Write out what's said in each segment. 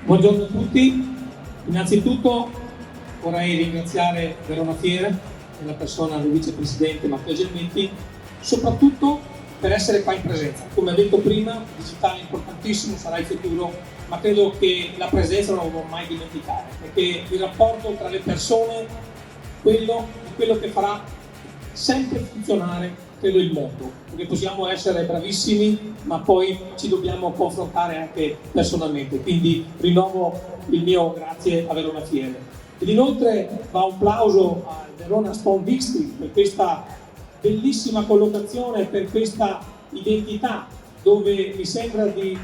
Buongiorno a tutti. Innanzitutto vorrei ringraziare Verona Fiere, nella persona del vicepresidente Matteo Gelmetti, soprattutto per essere qua in presenza. Come ho detto prima, il digitale è importantissimo, sarà il futuro, ma credo che la presenza non la dobbiamo mai dimenticare, perché il rapporto tra le persone è quello che farà sempre funzionare, credo, il mondo, perché possiamo essere bravissimi, ma poi ci dobbiamo confrontare anche personalmente. Quindi rinnovo il mio grazie a Verona Fiere. Ed inoltre va un plauso al Verona Stone District per questa bellissima collocazione, per questa identità, dove mi sembra di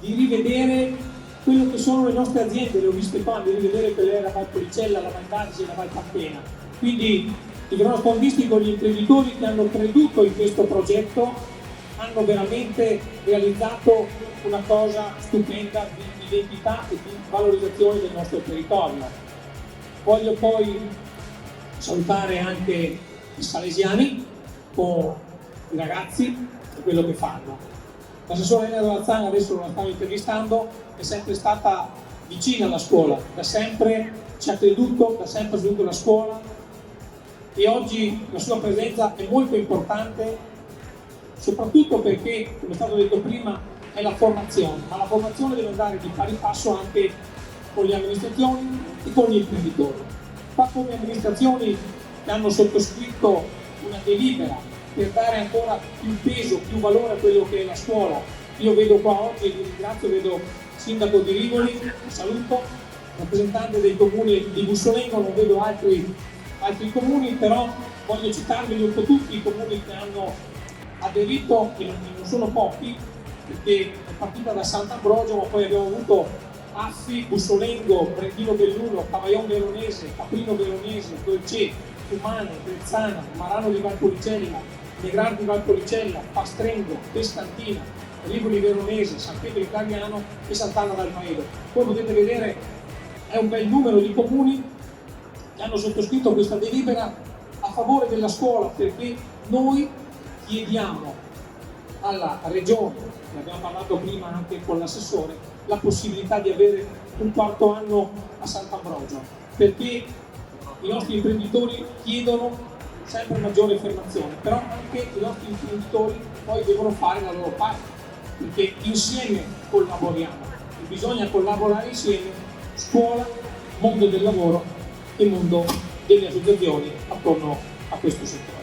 rivedere quello che sono le nostre aziende, le ho viste qua, di rivedere quelle la Valpolicella, la Valdarsi, la Valpartena. Quindi il Verona Stone District, con gli imprenditori che hanno creduto in questo progetto, hanno veramente realizzato una cosa stupenda di identità e di valorizzazione del nostro territorio. Voglio poi salutare anche i salesiani con i ragazzi e quello che fanno. L'assessore Elena Dolazzana, adesso la stavo intervistando, è sempre stata vicina alla scuola, da sempre ci ha creduto, da sempre ha seguito la scuola, e oggi la sua presenza è molto importante, soprattutto perché, come è stato detto prima, è la formazione, ma la formazione deve andare di pari passo anche con le amministrazioni e con gli imprenditori. Qua come amministrazioni che hanno sottoscritto una delibera per dare ancora più peso, più valore a quello che è la scuola. Io vedo qua oggi, vi ringrazio, vedo il sindaco di Rivoli, saluto, rappresentante dei comuni di Bussolengo, non vedo altri comuni, però voglio citarveli un po' tutti i comuni che hanno aderito, che non sono pochi, perché è partita da Sant'Ambrogio, ma poi abbiamo avuto Affi, Bussolengo, Brendino Belluno, Cavaillon Veronese, Caprino Veronese, Dolce, Fumano, Brezzana, Marano di Valpolicella, Negrano di Valpolicella, Pastrengo, Pescantina, Rivoli Veronese, San Pietro Italiano e Sant'Anna dal Maelo. Come potete vedere è un bel numero di comuni che hanno sottoscritto questa delibera a favore della scuola, perché noi chiediamo alla Regione, ne abbiamo parlato prima anche con l'assessore, la possibilità di avere un quarto anno a Sant'Ambrogio, perché i nostri imprenditori chiedono sempre maggiore formazione, però anche i nostri imprenditori poi devono fare la loro parte, perché insieme collaboriamo e bisogna collaborare insieme, scuola, mondo del lavoro e mondo delle associazioni attorno a questo settore.